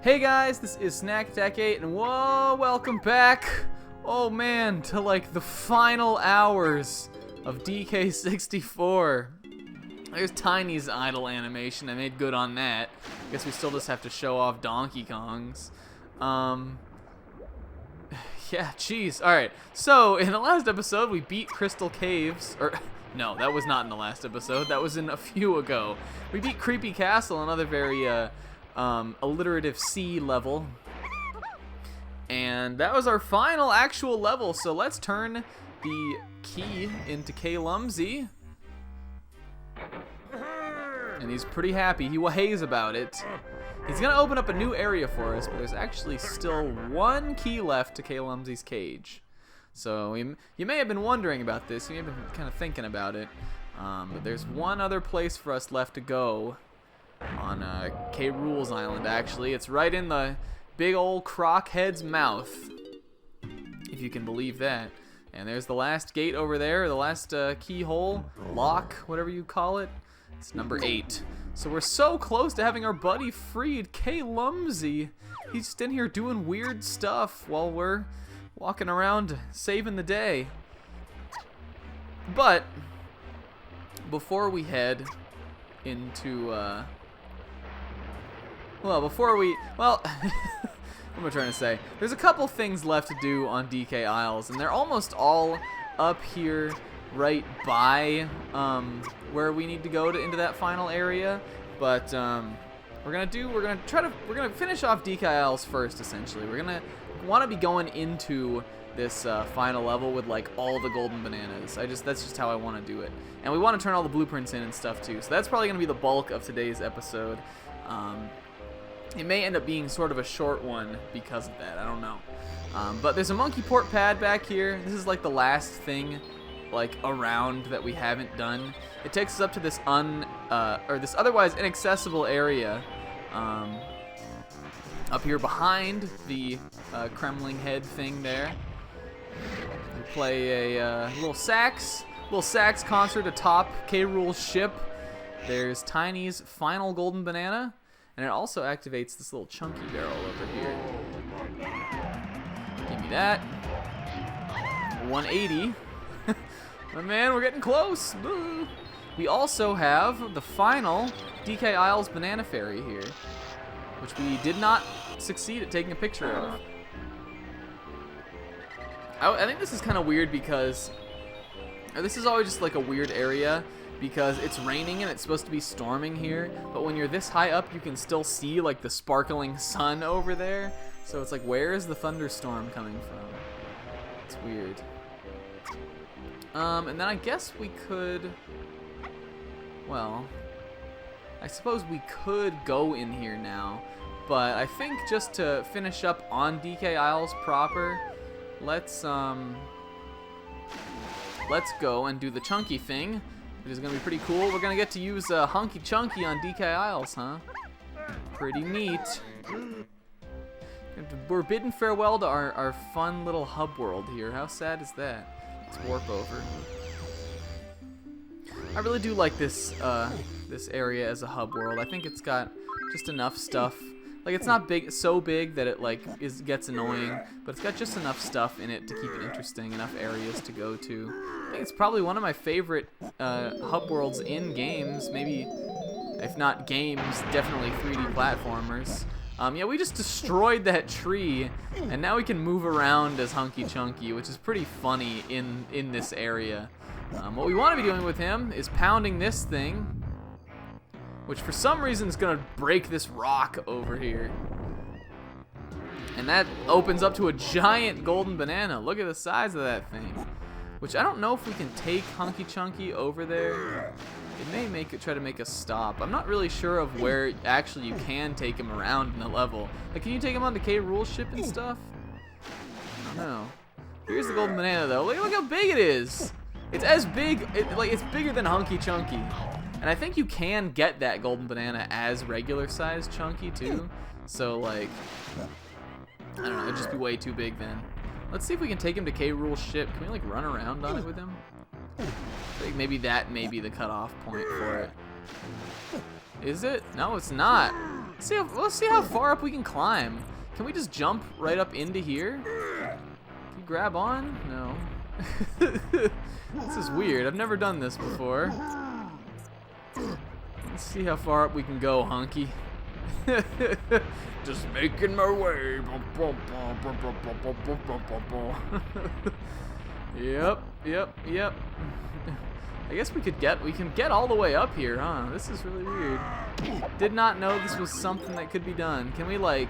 Hey guys, this is Snack Attack 8, and whoa, welcome back! Oh man, to like the final hours of DK64. There's Tiny's idle animation, I made good on that. Guess we still just have to show off Donkey Kong's. Yeah, jeez. Alright, so in the last episode we beat Crystal Caves, or no, that was not in the last episode, that was in a few ago. We beat Creepy Castle, another very alliterative C level. And that was our final actual level, so let's turn the key into K-Lumsy. And he's pretty happy. He wahays about it. He's gonna open up a new area for us, but there's actually still one key left to K-Lumsy's cage. So you may have been wondering about this. You may have been kind of thinking about it. But there's one other place for us left to go on K. Rool's Island, actually. It's right in the big old Crockhead's mouth, if you can believe that. And there's the last gate over there, the last keyhole, lock, whatever you call it. It's number 8. So we're so close to having our buddy freed, K-Lumsy. He's just in here doing weird stuff while we're walking around saving the day. But before we head into what am I trying to say? There's a couple things left to do on DK Isles, and they're almost all up here right by where we need to go into that final area. But we're gonna finish off DK Isles first. Essentially, we're gonna want to be going into this final level with like all the golden bananas. That's just how I want to do it, and we want to turn all the blueprints in and stuff too. So that's probably gonna be the bulk of today's episode. It may end up being sort of a short one because of that. I don't know. But there's a monkey port pad back here. This is like the last thing like around that we haven't done. It takes us up to this this otherwise inaccessible area up here behind the Kremling head thing there. We play a little sax concert atop K. Rool's ship. There's Tiny's final golden banana. And it also activates this little chunky barrel over here. Give me that. 180. Oh man, we're getting close. Boo. We also have the final DK Isles Banana Fairy here, which we did not succeed at taking a picture of. I think this is kind of weird because this is always just like a weird area, because it's raining and it's supposed to be storming here, but when you're this high up you can still see like the sparkling sun over there, so it's like, where is the thunderstorm coming from? It's weird. And then I guess we could, well, I suppose we could go in here now, but I think just to finish up on DK Isles proper, let's go and do the chunky thing, which is going to be pretty cool. We're going to get to use Hunky Chunky on DK Isles, huh? Pretty neat. We're bidding farewell to our fun little hub world here. How sad is that? Let's warp over. I really do like this this area as a hub world. I think it's got just enough stuff. Like, it's not so big that it like gets annoying, but it's got just enough stuff in it to keep it interesting, enough areas to go to. I think it's probably one of my favorite hub worlds in games, maybe, if not games, definitely 3D platformers. Yeah, we just destroyed that tree, and now we can move around as Hunky Chunky, which is pretty funny in this area. What we want to be doing with him is pounding this thing, which for some reason is going to break this rock over here. And that opens up to a giant golden banana. Look at the size of that thing. Which I don't know if we can take Hunky Chunky over there. It may try to make us stop. I'm not really sure of where actually you can take him around in the level. Like, can you take him on the K. Rool ship and stuff? I don't know. Here's the golden banana though. Look how big it is. It's as big, it's bigger than Hunky Chunky. And I think you can get that golden banana as regular sized Chunky too. So like, I don't know, it'd just be way too big then. Let's see if we can take him to K. Rool's ship. Can we like run around on it with him? I think maybe that may be the cutoff point for it. Is it? No, it's not. Let's see how far up we can climb. Can we just jump right up into here? Can you grab on? No. This is weird. I've never done this before. Let's see how far up we can go, Hunky. Just making my way. Yep. I guess we can get all the way up here, huh? This is really weird. Did not know this was something that could be done. Can we like?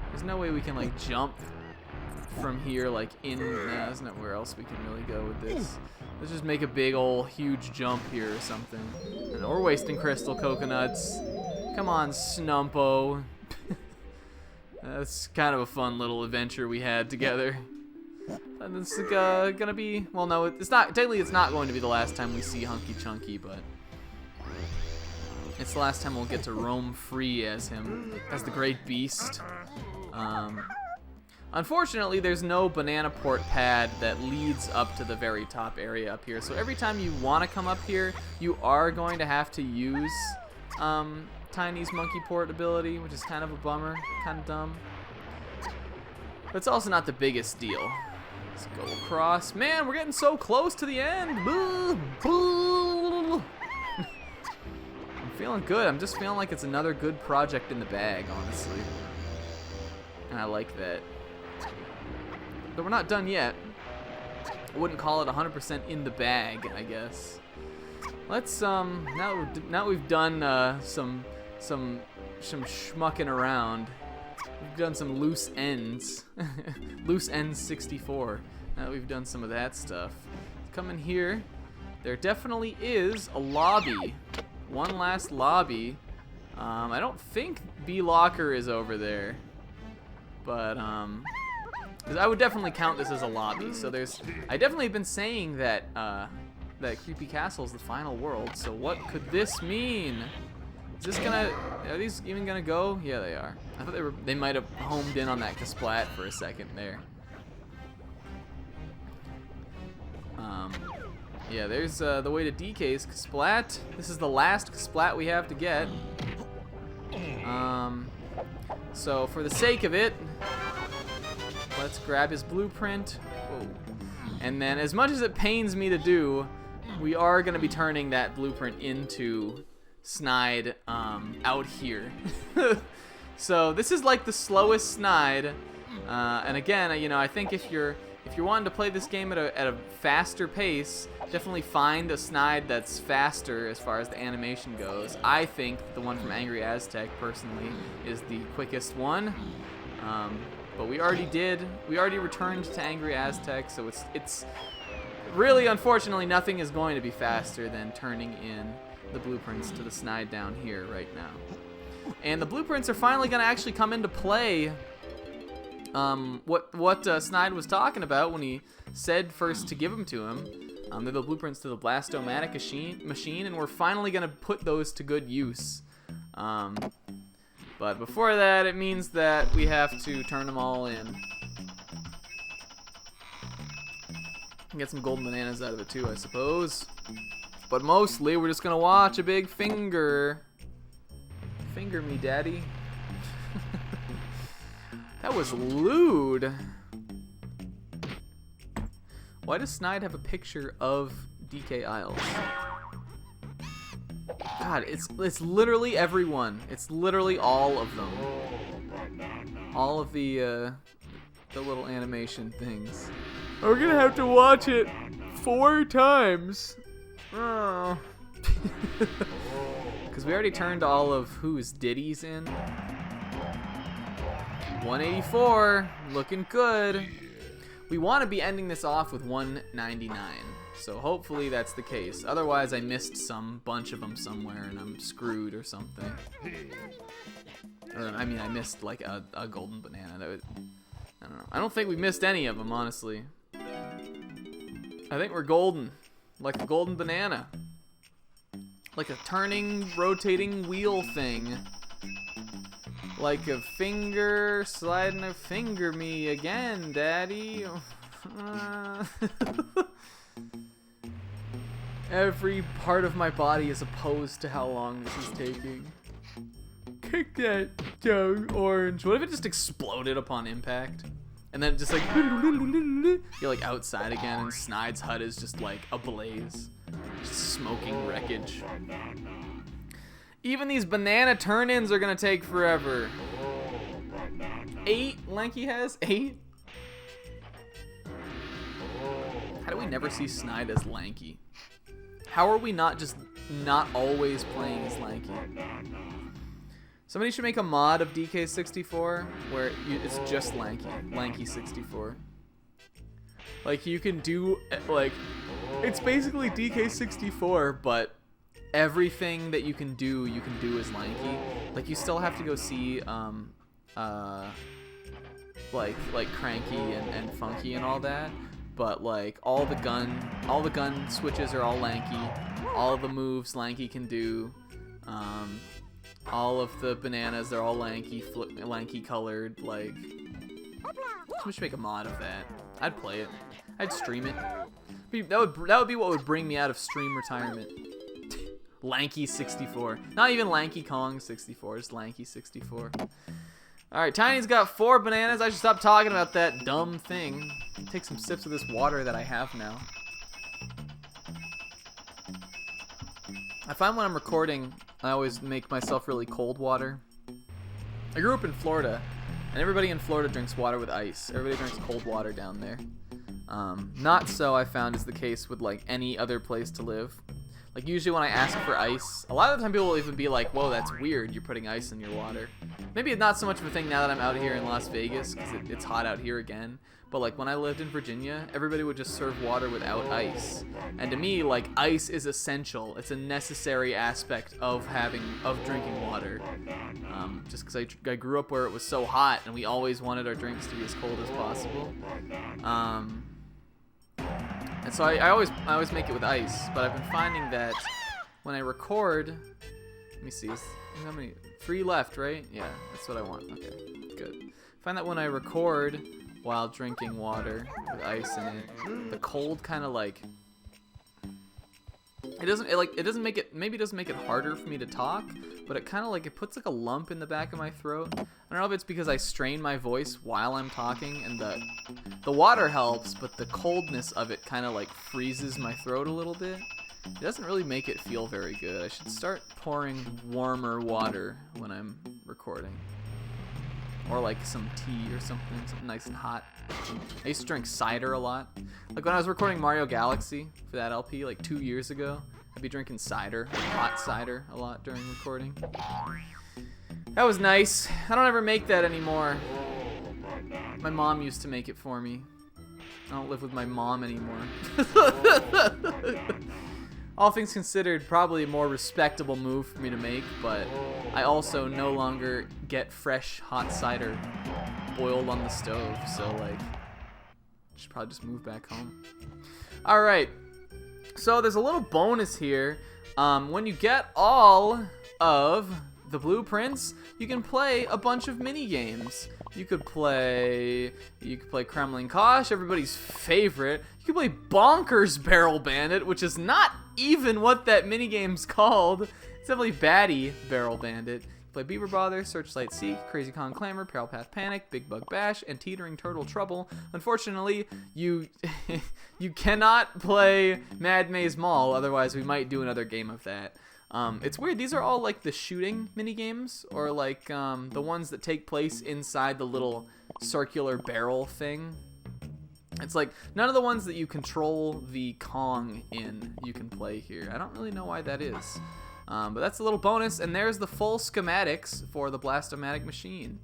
There's no way we can like jump from here like in. Nah, there's nowhere else we can really go with this. Let's just make a big old huge jump here or something. And we're wasting crystal coconuts. Come on, Snumpo. That's kind of a fun little adventure we had together. And it's gonna be, well, no, it's not, technically it's not going to be the last time we see Hunky Chunky, but it's the last time we'll get to roam free as him, as the great beast. Unfortunately, there's no banana port pad that leads up to the very top area up here, so every time you want to come up here, you are going to have to use Tiny's monkey port ability, which is kind of a bummer, kind of dumb. But it's also not the biggest deal. Let's go across. Man, we're getting so close to the end. I'm feeling good. I'm just feeling like it's another good project in the bag, honestly. And I like that. But we're not done yet. I wouldn't call it 100% in the bag, I guess. Let's now we've done some schmucking around. We've done some loose ends. Loose ends 64. Now that we've done some of that stuff. Come in here. There definitely is a lobby. One last lobby. I don't think B Locker is over there. But, 'cause I would definitely count this as a lobby. So I definitely have been saying that, that Creepy Castle is the final world. So what could this mean? Is this are these even gonna go? Yeah, they are. I thought they might have homed in on that Kasplat for a second there. Yeah, there's the way to DK's Kasplat. This is the last Kasplat we have to get. So for the sake of it, let's grab his blueprint. Whoa. And then, as much as it pains me to do, we are gonna be turning that blueprint into Snide out here. So this is like the slowest Snide, and again, you know, I think if you're wanting to play this game at a faster pace, definitely find a Snide that's faster as far as the animation goes. I think the one from Angry Aztec personally is the quickest one, but we already returned to Angry Aztec, so it's really, unfortunately, nothing is going to be faster than turning in the blueprints to the Snide down here right now. And the blueprints are finally going to actually come into play. What Snide was talking about when he said first to give them to him. They're the blueprints to the Blastomatic machine, and we're finally going to put those to good use. But before that, it means that we have to turn them all in. Get some golden bananas out of it too, I suppose. But mostly, we're just gonna watch a big finger. Finger me, daddy. That was lewd. Why does Snide have a picture of DK Isles? God, it's literally everyone. It's literally all of them. All of the little animation things. We're gonna have to watch it 4 times. Oh. Because we already turned all of whose Diddy's in. 184, looking good. We want to be ending this off with 199, so hopefully that's the case. Otherwise, I missed some bunch of them somewhere and I'm screwed or something. Or, I mean, I missed like a golden banana. I don't know. I don't think we missed any of them, honestly. I think we're golden. Like a golden banana. Like a turning, rotating wheel thing. Like a finger sliding a finger me again, daddy. Every part of my body is opposed to how long this is taking. Take that, orange. What if it just exploded upon impact? And then just like, you're like outside again and Snide's hut is just like ablaze. Just smoking wreckage. Even these banana turn-ins are gonna take forever. 8? Lanky has 8? How do we never see Snide as Lanky? How are we not always playing as Lanky? Somebody should make a mod of DK64 where it's just Lanky. Lanky 64. Like, you can do, like, it's basically DK64, but everything that you can do as Lanky. Like, you still have to go see, like Cranky and Funky and all that. But, like, all the gun switches are all Lanky. All the moves Lanky can do. All of the bananas, they're all Lanky colored. Like, we should make a mod of that. I'd play it. I'd stream it. That would be what would bring me out of stream retirement. Lanky 64. Not even Lanky Kong 64, just Lanky 64. Alright, Tiny's got 4 bananas. I should stop talking about that dumb thing. Take some sips of this water that I have now. I find when I'm recording, I always make myself really cold water. I grew up in Florida, and everybody in Florida drinks water with ice. Everybody drinks cold water down there. Not so, I found, is the case with like any other place to live. Like, usually when I ask for ice, a lot of the time people will even be like, whoa, that's weird, you're putting ice in your water. Maybe not so much of a thing now that I'm out here in Las Vegas, because it's hot out here again. But like when I lived in Virginia, everybody would just serve water without ice. And to me, like, ice is essential. It's a necessary aspect of drinking water. Just because I grew up where it was so hot, and we always wanted our drinks to be as cold as possible. And so I always make it with ice, but I've been finding that when I record, let me see, how many? 3 left, right? Yeah, that's what I want. Okay, good. I find that when I record while drinking water with ice in it, the cold kind of like, it doesn't make it harder for me to talk, but it kind of like, it puts like a lump in the back of my throat. I don't know if it's because I strain my voice while I'm talking, and the water helps, but the coldness of it kind of like freezes my throat a little bit. It doesn't really make it feel very good. I should start pouring warmer water when I'm recording. Or like some tea or something nice and hot. I used to drink cider a lot. Like when I was recording Mario Galaxy for that LP like 2 years ago, I'd be drinking cider, hot cider a lot during recording. That was nice. I don't ever make that anymore. My mom used to make it for me. I don't live with my mom anymore. All things considered, probably a more respectable move for me to make, but I also no longer get fresh hot cider boiled on the stove, so like, I should probably just move back home. Alright, so there's a little bonus here. When you get all of the blueprints, you can play a bunch of mini games. You could play Kremlin Kosh, everybody's favorite. You could play Bonkers Barrel Bandit, which is not even what that minigame's called. It's definitely Batty Barrel Bandit. You play Beaver Bother, Searchlight Seek, Crazy Con Clamor, Peril Path Panic, Big Bug Bash, and Teetering Turtle Trouble. Unfortunately, you cannot play Mad Maze Mall, otherwise we might do another game of that. It's weird, these are all like the shooting mini games, or like the ones that take place inside the little circular barrel thing. It's like none of the ones that you control the Kong in you can play here. I don't really know why that is, but that's a little bonus. And there's the full schematics for the Blast-O-Matic machine,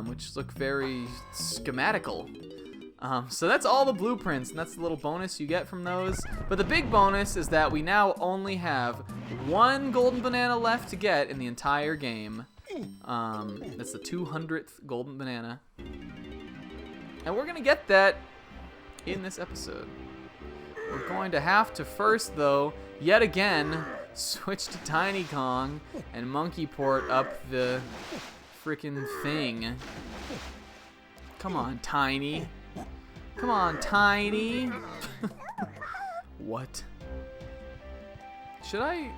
which look very schematical. So that's all the blueprints, and that's the little bonus you get from those. But the big bonus is that we now only have 1 golden banana left to get in the entire game. That's the 200th golden banana. And we're gonna get that in this episode. We're going to have to first, though, yet again, switch to Tiny Kong and monkey port up the frickin' thing. Come on, Tiny. Come on, Tiny. What? Should I?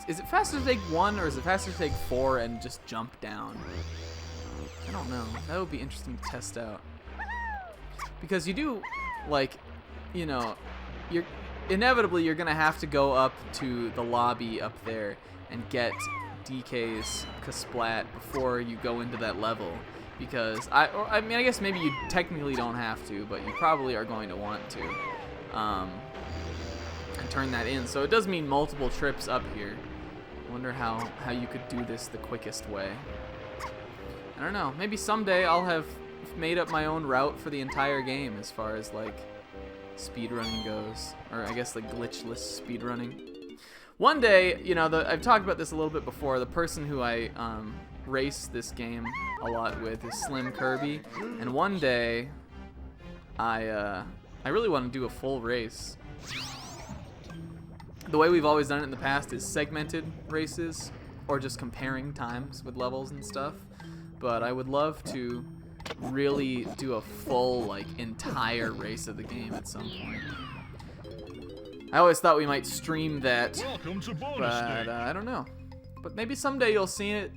Is it faster to take 1 or is it faster to take 4 and just jump down? I don't know. That would be interesting to test out. Because you do, like, you know, you're inevitably gonna have to go up to the lobby up there and get DK's Kasplat before you go into that level. Because I mean, I guess maybe you technically don't have to, but you probably are going to want to. And turn that in. So it does mean multiple trips up here. I wonder how you could do this the quickest way. I don't know. Maybe someday I'll have made up my own route for the entire game as far as like speedrunning goes. Or I guess like glitchless speedrunning. One day, you know, I've talked about this a little bit before. The person who I race this game a lot with is Slim Kirby. And one day I really want to do a full race. The way we've always done it in the past is segmented races or just comparing times with levels and stuff. But I would love to really do a full, like, entire race of the game at some point. I always thought we might stream that, but I don't know. But maybe someday you'll see it.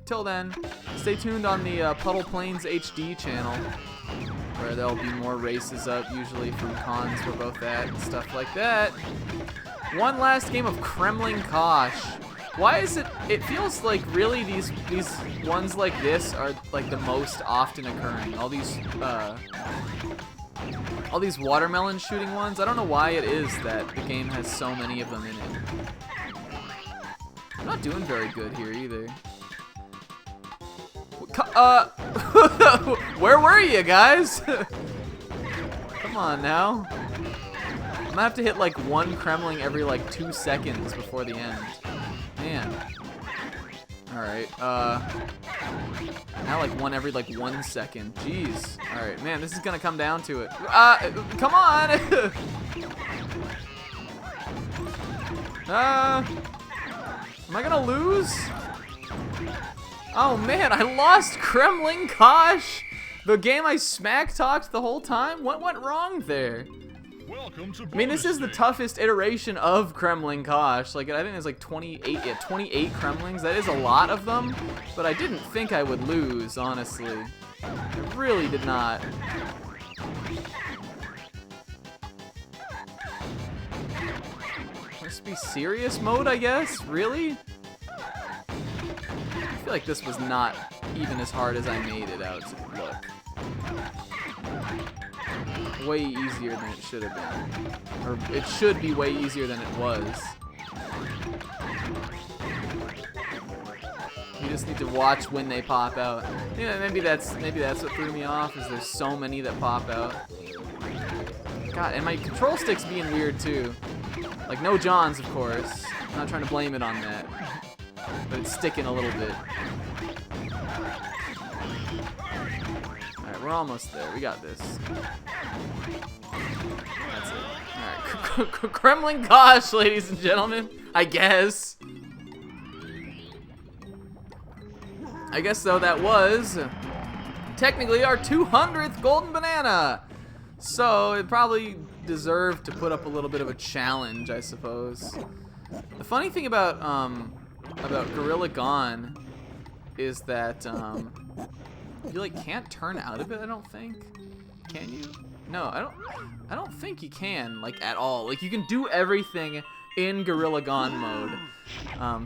Till then, stay tuned on the Puddle Plains HD channel, where there'll be more races up, usually from cons we're both at and stuff like that. One last game of Kremling Kosh. Why is it? It feels like really these ones like this are like the most often occurring. All these watermelon shooting ones. I don't know why it is that the game has so many of them in it. I'm not doing very good here either. Where were you guys? Come on now. I'm gonna have to hit like 1 Kremling every like 2 seconds before the end. Man. Alright, now like 1 every like 1 second. Jeez. Alright, man, this is gonna come down to it. Come on! Am I gonna lose? Oh man, I lost Kremling Kosh! The game I smack talked the whole time? What went wrong there? I mean, this is the toughest iteration of Kremling Kosh. Like, I think there's like 28 Kremlings. That is a lot of them, but I didn't think I would lose, honestly. I really did not. Must be serious mode, I guess? Really? I feel like this was not even as hard as I made it out to look. Way easier than it should have been. Or it should be way easier than it was. You just need to watch when they pop out. Yeah, maybe that's what threw me off, is there's so many that pop out. God, and my control stick's being weird too. Like, no Johns, of course. I'm not trying to blame it on that. But it's sticking a little bit. Alright, we're almost there. We got this. That's it. Alright, Kremling Kosh, ladies and gentlemen. I guess. I guess, though, that was technically our 200th golden banana. So it probably deserved to put up a little bit of a challenge, I suppose. The funny thing about Gorilla Gone is that you like can't turn out of it, I don't think. Can you? No, I don't think you can, like, at all. Like, you can do everything in Gorilla Gone mode.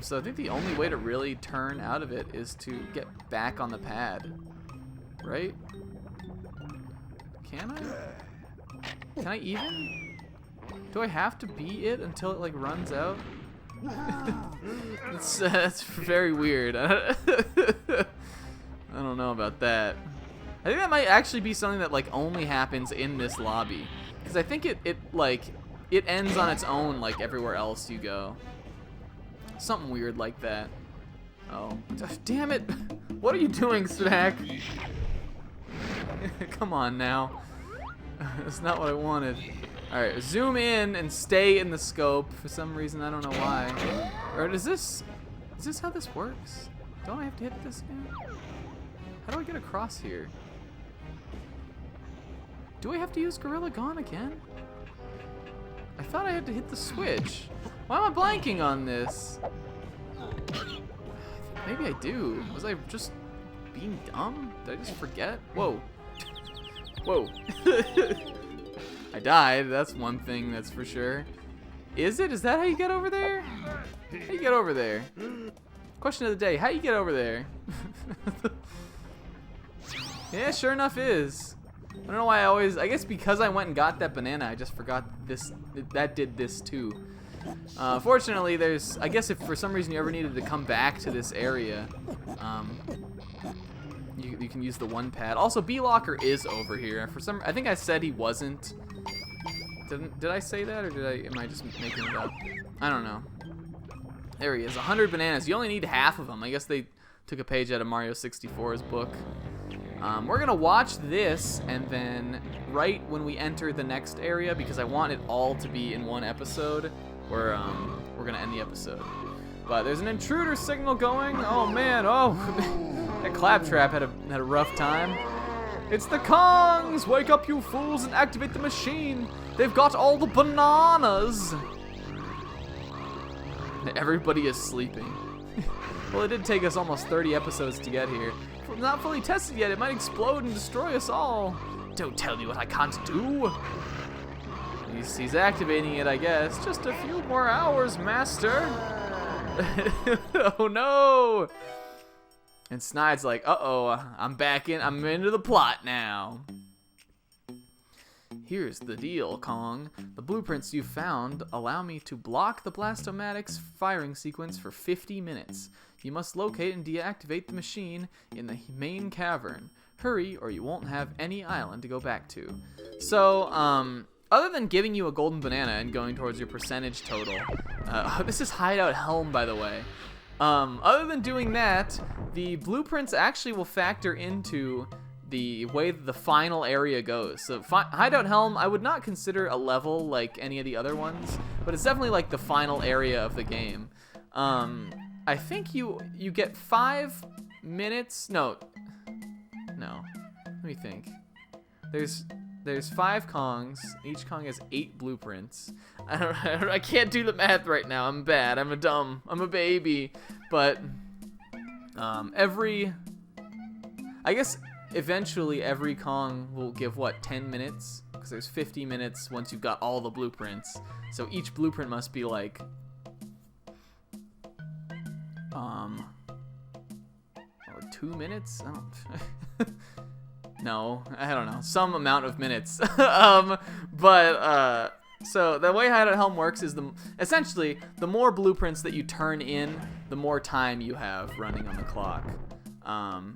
So I think the only way to really turn out of it is to get back on the pad. Right? Can I? Can I even? Do I have to beat it until it like runs out? That's very weird. I don't know about that. I think that might actually be something that like only happens in this lobby, because I think it ends on its own like everywhere else you go. Something weird like that. Oh, damn it! What are you doing, Snack? Come on now. That's not what I wanted. Alright, zoom in and stay in the scope. For some reason, I don't know why. Or is this how this works? Don't I have to hit this again? How do I get across here? Do I have to use Gorilla Gone again? I thought I had to hit the switch. Why am I blanking on this? Maybe I do. Was I just being dumb? Did I just forget? Whoa. Whoa. I died. That's one thing that's for sure. Is it? Is that how you get over there? How you get over there? Question of the day. How you get over there? Yeah, sure enough is. I don't know why I guess because I went and got that banana, I just forgot this. That did this too. Fortunately, I guess if for some reason you ever needed to come back to this area, you can use the one pad. Also, B-Locker is over here. I think I said he wasn't. Did I say that, or am I just making it up? I don't know. There he is, 100 bananas. You only need half of them. I guess they took a page out of Mario 64's book. We're gonna watch this, and then right when we enter the next area, because I want it all to be in one episode, we're gonna end the episode. But there's an intruder signal going. Oh man, oh, that Claptrap had a rough time. It's the Kongs! Wake up, you fools, and activate the machine. They've got all the bananas. Everybody is sleeping. Well, it did take us almost 30 episodes to get here. Not fully tested yet. It might explode and destroy us all. Don't tell me what I can't do. He's activating it, I guess. Just a few more hours, master. Oh no! And Snide's like, uh-oh, I'm into the plot now. Here's the deal, Kong. The blueprints you found allow me to block the Blastomatic's firing sequence for 50 minutes. You must locate and deactivate the machine in the main cavern. Hurry, or you won't have any island to go back to. So, other than giving you a golden banana and going towards your percentage total, this is Hideout Helm, by the way. Other than doing that, the blueprints actually will factor into the way the final area goes. So Hideout Helm, I would not consider a level like any of the other ones, but it's definitely like the final area of the game. I think you get 5 minutes. No. Let me think. There's 5 Kongs. Each Kong has 8 blueprints. I can't do the math right now. I'm bad. I'm a baby. But I guess eventually every Kong will give what, 10 minutes? Because there's 50 minutes once you've got all the blueprints. So each blueprint must be like 2 minutes? I don't No, I don't know. Some amount of minutes. So the way Hideout Helm works is essentially the more blueprints that you turn in, the more time you have running on the clock. Alright.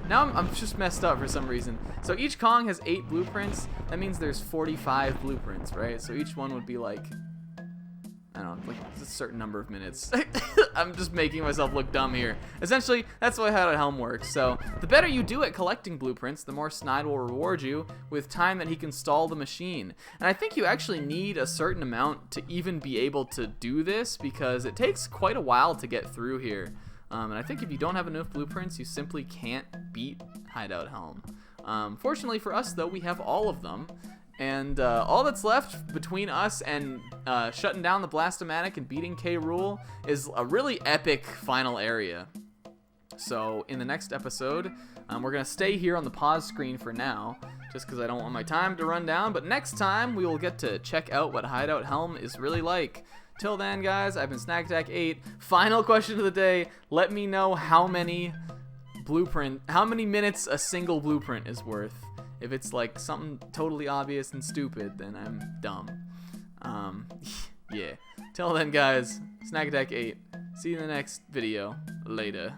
Now I'm just messed up for some reason. So each Kong has 8 blueprints. That means there's 45 blueprints, right? So each one would be like, I don't know, like a certain number of minutes. I'm just making myself look dumb here. Essentially, that's the way Hideout Helm works. So the better you do at collecting blueprints, the more Snide will reward you with time that he can stall the machine. And I think you actually need a certain amount to even be able to do this, because it takes quite a while to get through here. And I think if you don't have enough blueprints, you simply can't beat Hideout Helm. Fortunately for us, though, we have all of them. And all that's left between us and shutting down the Blastomatic and beating K. Rool is a really epic final area. So in the next episode, we're going to stay here on the pause screen for now, just because I don't want my time to run down. But next time, we will get to check out what Hideout Helm is really like. Till then, guys, I've been SnackAttack8. Final question of the day. Let me know how many minutes a single blueprint is worth. If it's like something totally obvious and stupid, then I'm dumb. Yeah. Till then, guys, SnackAttack8. See you in the next video. Later.